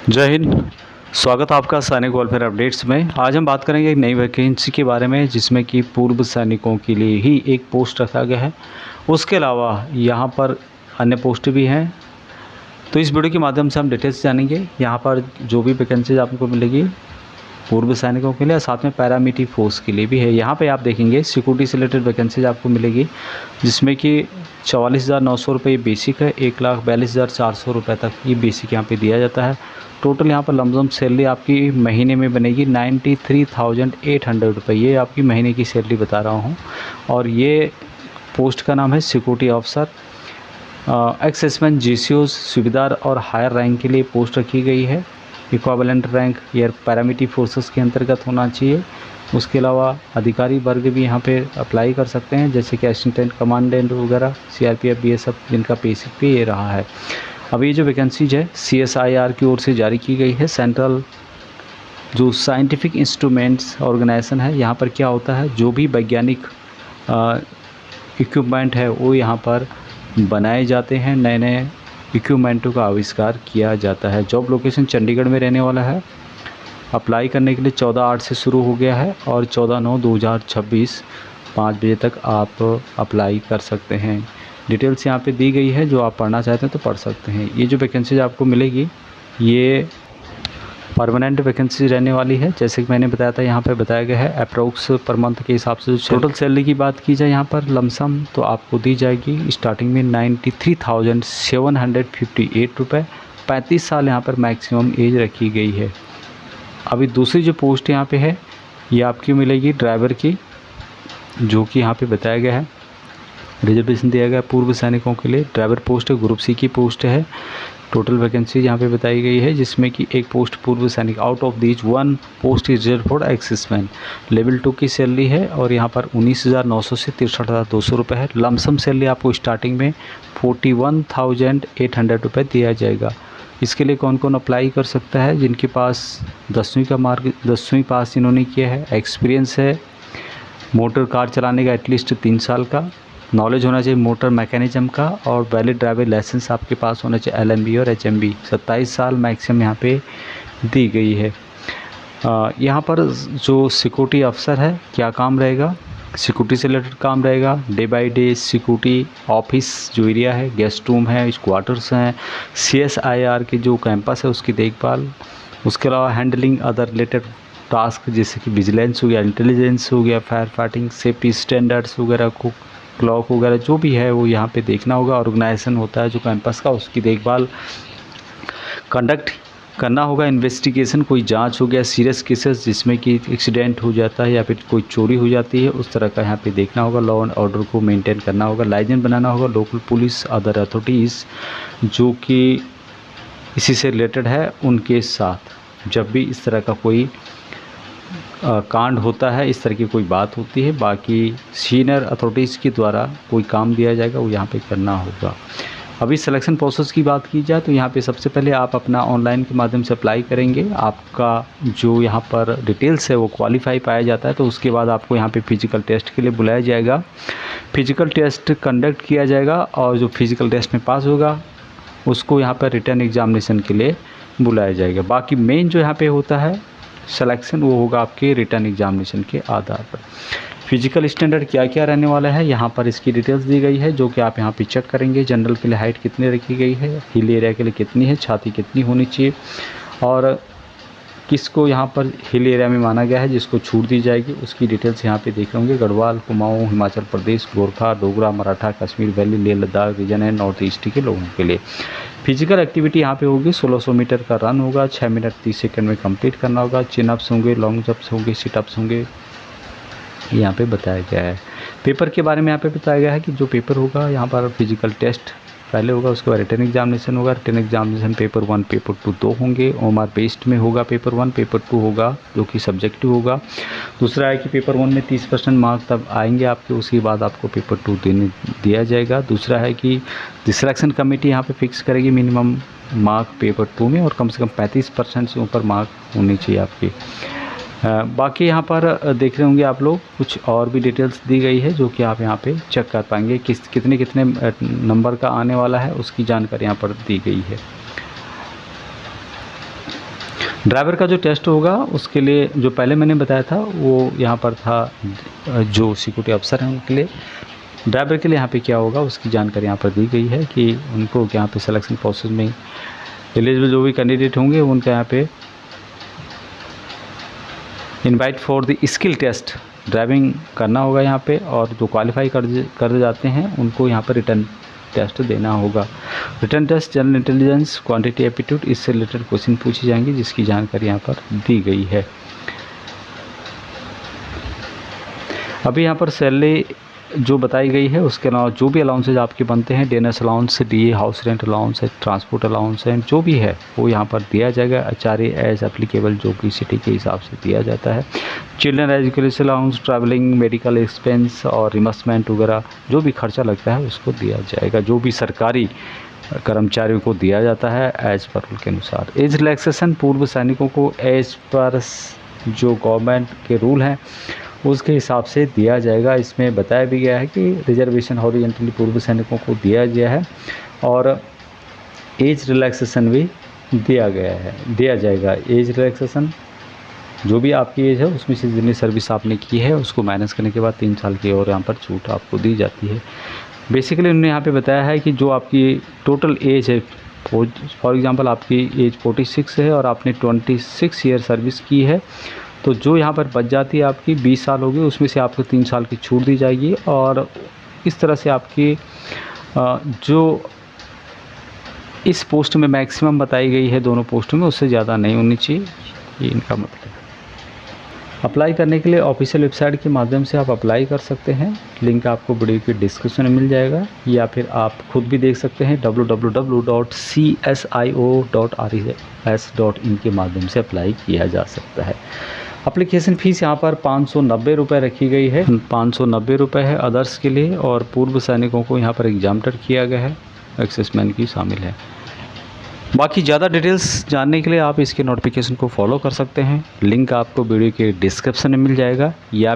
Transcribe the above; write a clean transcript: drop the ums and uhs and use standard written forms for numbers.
जय हिंद। स्वागत है आपका सैनिक वेलफेयर अपडेट्स में। आज हम बात करेंगे एक नई वैकेंसी के बारे में जिसमें कि पूर्व सैनिकों के लिए ही एक पोस्ट रखा गया है। उसके अलावा यहाँ पर अन्य पोस्ट भी हैं। तो इस वीडियो के माध्यम से हम डिटेल्स जानेंगे। यहाँ पर जो भी वैकेंसीज आपको मिलेगी पूर्व सैनिकों के लिए, साथ में पैरामिलिट्री फोर्स के लिए भी है। यहाँ पे आप देखेंगे सिक्योरिटी से रिलेटेड वैकेंसीज आपको मिलेगी जिसमें कि 44,900 रुपये बेसिक है, 1,42,400 रुपये तक ये बेसिक यहाँ पे दिया जाता है। टोटल यहाँ पर लमसम सैलरी आपकी महीने में बनेगी 93,800 रुपये। ये आपकी महीने की सैलरी बता रहा हूँ। और ये पोस्ट का नाम है सिक्योरिटी ऑफिसर। एक्सेसमेंट जीसीओ सुबेदार और हायर रैंक के लिए पोस्ट रखी गई है। Equivalent rank air paramilitary forces के अंतर्गत होना चाहिए। उसके अलावा अधिकारी वर्ग भी यहाँ पे अप्लाई कर सकते हैं, जैसे कि असिस्टेंट कमांडेंट वगैरह, सीआरपीएफ, बीएसएफ, जिनका बेसिक पे ये रहा है। अभी जो वैकेंसीज है सीएसआईआर की ओर से जारी की गई है। सेंट्रल जो साइंटिफिक इंस्ट्रूमेंट्स ऑर्गेनाइजेशन है, यहाँ पर क्या होता है, जो भी वैज्ञानिक इक्विपमेंट है वो यहाँ पर बनाए जाते हैं, नए नए इक्विपमेंटों का आविष्कार किया जाता है। जॉब लोकेशन चंडीगढ़ में रहने वाला है। अप्लाई करने के लिए 14/8 से शुरू हो गया है और 14/9/2026 5 बजे तक आप अप्लाई कर सकते हैं। डिटेल्स यहाँ पे दी गई है, जो आप पढ़ना चाहते हैं तो पढ़ सकते हैं। ये जो वैकेंसीज आपको मिलेगी ये परमानेंट वैकेंसी रहने वाली है। जैसे कि मैंने बताया था, यहाँ पे बताया गया है अप्रोक्स पर मंथ के हिसाब से टोटल सैलरी की बात की जाए यहाँ पर लमसम तो आपको दी जाएगी स्टार्टिंग में 93,758 रुपये। 35 साल यहाँ पर मैक्सिमम एज रखी गई है। अभी दूसरी जो पोस्ट यहाँ पे है ये आपकी मिलेगी ड्राइवर की, जो कि यहाँ पे बताया गया है रिजर्वेशन दिया गया पूर्व सैनिकों के लिए। ड्राइवर पोस्ट ग्रुप सी की पोस्ट है। टोटल वैकेंसी यहाँ पे बताई गई है जिसमें कि एक पोस्ट पूर्व सैनिक, out of these 1 post is reserve for exserviceman. Level 2 की सैलरी है और यहाँ पर 19,900 से 63,200 रुपये है। लमसम सैलरी आपको स्टार्टिंग में 41,800 रुपये दिया जाएगा। इसके लिए कौन कौन अप्लाई कर सकता है? जिनके पास 10वीं पास इन्होंने किया है, एक्सपीरियंस है मोटर कार चलाने का एटलीस्ट 3 साल का, नॉलेज होना चाहिए मोटर मैकेनिज्म का, और वैलिड ड्राइविंग लाइसेंस आपके पास होना चाहिए LMB और HMB। 27 साल मैक्सिमम यहाँ पे दी गई है। यहाँ पर जो सिक्योरिटी अफसर है क्या काम रहेगा? सिक्योरिटी से रिलेटेड काम रहेगा। Day by day security office जो एरिया है, गेस्ट रूम है, क्वार्टर्स हैं, CSIR के जो कैंपस है उसकी देखभाल। उसके अलावा हैंडलिंग अदर रिलेटेड टास्क जैसे कि विजिलेंस हो गया, इंटेलिजेंस हो गया, फायर फाइटिंग, सेफ्टी स्टैंडर्ड्स वगैरह को, क्लॉक वगैरह जो भी है वो यहाँ पे देखना होगा। ऑर्गेनाइजेशन होता है जो कैंपस का, उसकी देखभाल कंडक्ट करना होगा। इन्वेस्टिगेशन, कोई जांच हो गया, सीरियस केसेस जिसमें कि एक्सीडेंट हो जाता है या फिर कोई चोरी हो जाती है, उस तरह का यहाँ पे देखना होगा। लॉ एंड ऑर्डर को मेंटेन करना होगा। लाइसेंस बनाना होगा। लोकल पुलिस अदर अथॉरिटीज़ जो कि इसी से रिलेटेड है उनके साथ जब भी इस तरह का कोई कांड होता है, इस तरह की कोई बात होती है, बाकी सीनियर अथॉरिटीज़ के द्वारा कोई काम दिया जाएगा वो यहाँ पे करना होगा। अभी सिलेक्शन प्रोसेस की बात की जाए तो यहाँ पे सबसे पहले आप अपना ऑनलाइन के माध्यम से अप्लाई करेंगे। आपका जो यहाँ पर डिटेल्स है वो क्वालिफाई पाया जाता है तो उसके बाद आपको यहाँ पे फिजिकल टेस्ट के लिए बुलाया जाएगा। फिजिकल टेस्ट कंडक्ट किया जाएगा और जो फिजिकल टेस्ट में पास होगा उसको यहाँ पर रिटर्न एग्जामिनेशन के लिए बुलाया जाएगा। बाकी मेन जो यहाँ पे होता है सिलेक्शन वो होगा आपके रिटर्न एग्जामिनेशन के आधार पर। फिजिकल स्टैंडर्ड क्या क्या रहने वाला है यहाँ पर इसकी डिटेल्स दी गई है, जो कि आप यहाँ पे चेक करेंगे। जनरल के लिए हाइट कितनी रखी गई है, हिल एरिया के लिए कितनी है, छाती कितनी होनी चाहिए, और किसको यहाँ पर हिल एरिया में माना गया है जिसको छूट दी जाएगी उसकी डिटेल्स यहाँ पे देख होंगे। गढ़वाल, कुमाऊँ, हिमाचल प्रदेश, गोरखा, डोगरा, मराठा, कश्मीर वैली, लेह लद्दाख रीजन है, नॉर्थ ईस्ट के लोगों के लिए। फिजिकल एक्टिविटी यहाँ पे होगी। 1600 मीटर का रन होगा, 6 मिनट 30 सेकंड में कंप्लीट करना होगा। चिनअप्स होंगे, लॉन्ग जंप्स होंगे, सिटअप्स होंगे, यहाँ पे बताया गया है। पेपर के बारे में यहाँ पे बताया गया है कि जो पेपर होगा यहाँ पर फिजिकल टेस्ट पहले होगा, उसके बाद रिटर्न एग्जामिनेशन होगा। रिटर्न एग्जामिनेशन पेपर 1 पेपर 2 दो होंगे। OMR बेस्ड में होगा पेपर 1, पेपर 2 होगा जो कि सब्जेक्टिव होगा। दूसरा है कि पेपर 1 में 30% मार्क तब आएंगे आपके, उसके बाद आपको पेपर 2 दिया जाएगा। दूसरा है कि सिलेक्शन कमेटी यहाँ पे फिक्स करेगी मिनिमम मार्क पेपर 2 में और कम से कम 35% से ऊपर मार्क होनी चाहिए आपकी। बाकी यहाँ पर देख रहे होंगे आप लोग कुछ और भी डिटेल्स दी गई है जो कि आप यहाँ पे चेक कर पाएंगे। कितने कितने नंबर का आने वाला है उसकी जानकारी यहाँ पर दी गई है। ड्राइवर का जो टेस्ट होगा उसके लिए जो पहले मैंने बताया था वो यहाँ पर था, जो सिक्योरिटी अफसर हैं उनके लिए। ड्राइवर के लिए यहाँ पे क्या होगा उसकी जानकारी यहाँ पर दी गई है कि उनको यहाँ पे सिलेक्शन प्रोसेस में एलिजिबल जो भी कैंडिडेट होंगे उनका यहाँ पे invite for the skill test driving करना होगा यहाँ पे, और जो क्वालिफाई कर जाते हैं उनको यहाँ पर रिटर्न टेस्ट देना होगा। Written test general intelligence, quantity aptitude, इससे रिलेटेड क्वेश्चन पूछी जाएंगी जिसकी जानकारी यहाँ पर दी गई है। अभी यहाँ पर सैलरी जो बताई गई है उसके अलावा जो भी अलाउंसेज आपके बनते हैं, dance allowance, DA, house rent allowance है, ट्रांसपोर्ट अलाउंस है, जो भी है वो यहाँ पर दिया जाएगा। HRA एज एप्लीकेबल जो कि सिटी के हिसाब से दिया जाता है। Children education allowance, travelling, medical expense और रिमर्समेंट वगैरह जो भी खर्चा लगता है उसको दिया जाएगा, जो भी सरकारी कर्मचारियों को दिया जाता है एज पर रूल के अनुसार। एज रिलैक्सेशन पूर्व सैनिकों को एज पर जो गवर्नमेंट के रूल हैं उसके हिसाब से दिया जाएगा। इसमें बताया भी गया है कि रिजर्वेशन हॉरिजॉन्टली पूर्व सैनिकों को दिया गया है और एज रिलैक्सेशन भी दिया जाएगा। एज रिलैक्सेशन जो भी आपकी एज है उसमें से जितनी सर्विस आपने की है उसको माइनस करने के बाद 3 साल की और यहाँ पर छूट आपको दी जाती है। बेसिकली उन्होंने यहाँ पे बताया है कि जो आपकी टोटल एज है, फॉर एग्ज़ाम्पल आपकी एज 46 है और आपने 26 ईयर सर्विस की है, तो जो यहाँ पर बच जाती है आपकी 20 साल होगी, उसमें से आपको 3 साल की छूट दी जाएगी। और इस तरह से आपकी जो इस पोस्ट में मैक्सिमम बताई गई है दोनों पोस्टों में, उससे ज़्यादा नहीं होनी चाहिए, ये इनका मतलब है। अप्लाई करने के लिए ऑफिशियल वेबसाइट के माध्यम से आप अप्लाई कर सकते हैं। लिंक आपको वीडियो के डिस्क्रिप्शन में मिल जाएगा, या फिर आप खुद भी देख सकते हैं www.csiO.res.in के माध्यम से अप्लाई किया जा सकता है। एप्लीकेशन फ़ीस यहाँ पर 590 रुपये रखी गई है, 590 रुपये है अदर्स के लिए, और पूर्व सैनिकों को यहाँ पर एग्जाम्टर किया गया है, एक्सेसमैन की शामिल है। बाकी ज़्यादा डिटेल्स जानने के लिए आप इसके नोटिफिकेशन को फॉलो कर सकते हैं। लिंक आपको वीडियो के डिस्क्रिप्शन में मिल जाएगा, या